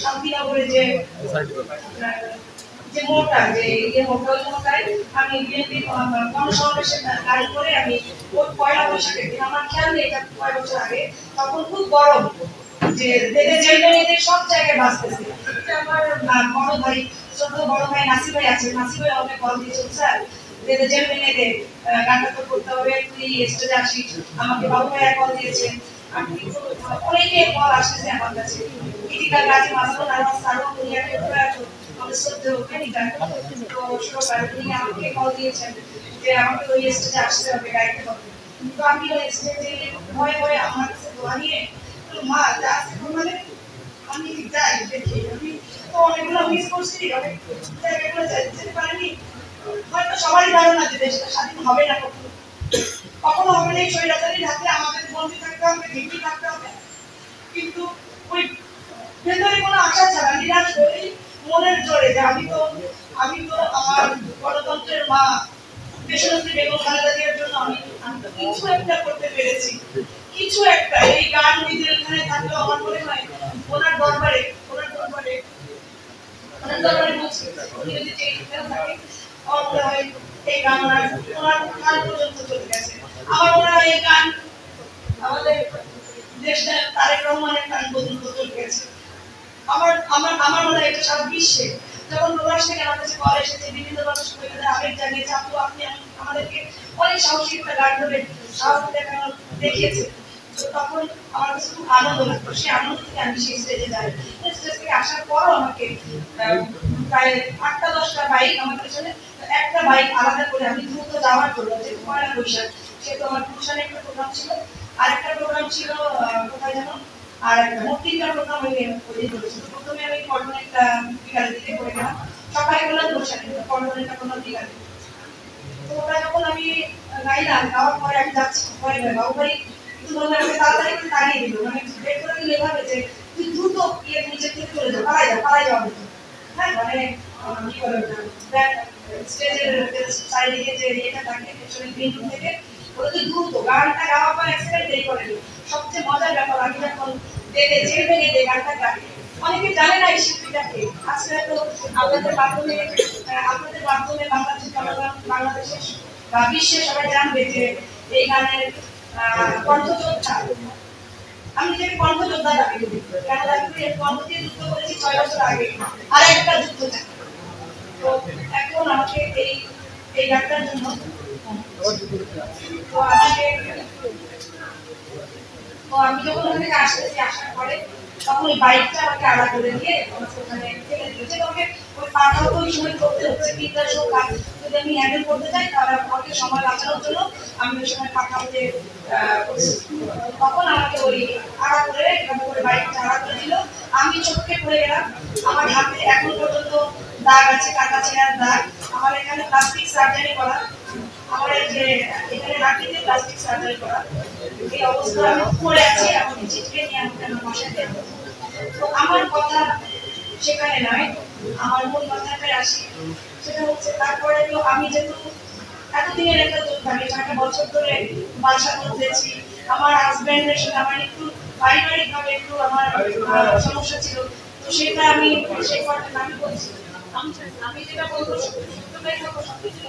শান্তিনগরে যে মোড়টা যে মোড়টায় আমি বিএনপি গণসমাবেশের গাড়ি করে আমি ওই পয়লা বৈশাখের দিন আমার খেয়াল নেই এটা কয়েক বছর আগে, তখন খুব গরম, যে দেশে জেলমেনেদের সব জায়গায় বাঁচতেছে। আমার বড় ভাই, ছোট বড় ভাই নাসির ভাই আছে, নাসির ভাই আমাকে কল দিয়েছেন, স্যার দেশে জেলমেনেদের গানটা তো করতে হবে, তুই স্টেজে আসিস। আমাকে বাবু ভাইয়া কল দিয়েছেন, আমি অনেকে কল আসতেছে আমার কাছে। গীতিকার গাজী মাসুদ আলম স্যারও উনি একটা প্রয়াত আমাদের শ্রদ্ধেয় গায়িকা, তো শুভকার উনি আমাকে কল দিয়েছেন যে আমাকে ওই স্টেজে আসতে হবে, গাইতে হবে। তো আমি ওই স্টেজে ভয়ে ভয়ে আমার কাছে দোয়া নিয়ে মা যা মানে আমি যাই দেখি, আমি তো অনেকগুলো মিস করছি, অনেক জায়গাগুলো যেতে পারিনি। হয়তো সবারই ধারণা যে দেশটা স্বাধীন হবে না, কখনো হবে না, স্বৈরাচারীর হাতে আমাদের বন্দী থাকতে হবে, ঢিকি থাকতে হবে। কিন্তু ওই ভেতরে কোনো আশা ছাড়া নিরাশ হয়ে মনের জোরে যে আমি তো আমার গণতন্ত্রের মা দেশনেত্রী বেগম খালেদা জিয়ার জন্য আমি তো কিছু একটা করতে পেরেছি, কিছু একটা। এই গান নিজের এখানে থাকলেও আমার মনে হয় ওনার দরবারে বলছি, উনি যদি এখানে থাকে আমার মনে হয় এই গান ওনার কাল পর্যন্ত চলে গেছে। আমার মনে হয় এই গান আমাদের দেশটা তারেক রহমানের গান পর্যন্ত চলে গেছে। আমার মনে হয় এটা সারা বিশ্বে, যখন প্রবাস থেকে আমার কাছে কল এসেছে, বিভিন্ন মানুষ আবেগ জানিয়েছে, আপনি আমাদেরকে অনেক সাহসী একটা গান ধরে সাহস দেখিয়েছে, তখন আমার কাছে খুব আনন্দ লাগতো। সেই আনন্দ থেকে আমি সেই স্টেজে যাই। স্টেজ থেকে আসার পরও আমাকে প্রায় 8-10টা বাইক আমার পেছনে, একটা বাইক আলাদা করে আমি দ্রুত যাওয়ার জন্য, যে পয়লা বৈশাখ সেহেতু আমার গুলশানে একটা প্রোগ্রাম ছিল, আর একটা প্রোগ্রাম ছিল কোথায় যেন, আর একটা মোট 3টা প্রোগ্রাম আমি ওই করেছি। প্রথমে আমি কর্মনেটটা বিকালের দিকে করে গেলাম, সকালে করলাম গুলশানে, কর্মনেটটা করলাম বিকালে। তো ওটা যখন আমি গাইলাম, গাওয়ার পরে আমি যাচ্ছি ভয় ভয়, বাবু ভাই কিন্তু মনে হয় তাড়াতাড়ি করে দাঁড়িয়ে দিল, মানে বের করে দিলে এভাবে যে তুই দ্রুত গিয়ে নিচে থেকে চলে যাও, পালাই যাওয়া হতো। হ্যাঁ, মানে কি বলে ওটা, স্টেজের চারিদিকে যে ইয়েটা থাকে পেছনে গ্রিন রুম থেকে, ওটা তুই দ্রুত গানটা গাওয়ার পর এক সেকেন্ড দেরি করে দিল। সবচেয়ে মজার ব্যাপার, আমি যখন জেল ভেঙে যে গানটা গাই, অনেকে জানে না এই শিল্পীটাকে। আজকে তো আপনাদের মাধ্যমে বাংলাদেশের বা বিশ্বে সবাই জানবে যে এই গানের কণ্ঠযোদ্ধা, আমি নিজেকে কণ্ঠযোদ্ধা দাবি করি। কেন দাবি করি? কণ্ঠ দিয়ে যুদ্ধ করেছি 6 বছর আগে, আর একটা যুদ্ধ চাই। তো এখন আমাকে এই গানটার জন্য আমি যখন ওখান থেকে আসতেছি, আসার পরে তখন ওই বাইকটা আমাকে আড়া করে দিয়ে ওখানে ফেলে দিয়েছে। তবে ওই পাঠাও তো ওই সময় করতে হচ্ছে, বিদ্যার সব কাজ যদি আমি হ্যান্ডেল করতে চাই, তাহলে আমাকে সময় বাঁচানোর জন্য আমি ওই সময় পাঠাতে তখন আমাকে ওই আড়া করে বাইকটা আড়া করে দিল। আমি চোখে পড়ে গেলাম, আমার হাতে এখন পর্যন্ত দাগ আছে, কাটা ছেঁড়ার দাগ। আমার এখানে প্লাস্টিক সার্জারি করা, আমার এই যে এখানে হাঁটিতে প্লাস্টিক সার্জারি করা, এই অবস্থা আমি পড়ে আছি। এখন চিঠি নিয়ে আমাকে আমার বাসায় যেতে হবে। তো আমার কথা সেখানে নয়, আমার মূল কথাটায় আসি। সেটা হচ্ছে তারপরে তো আমি যেহেতু এতদিনের একটা যোদ্ধা, আমি 6টা বছর ধরে বাসা করতেছি, আমার হাজব্যান্ডের সাথে আমার একটু পারিবারিক ভাবে একটু আমার সমস্যা ছিল, তো সেটা আমি সেই কথাটা আমি বলছি। আমি যেটা বলবো সত্যি সত্যটাই বলবো, সবকিছু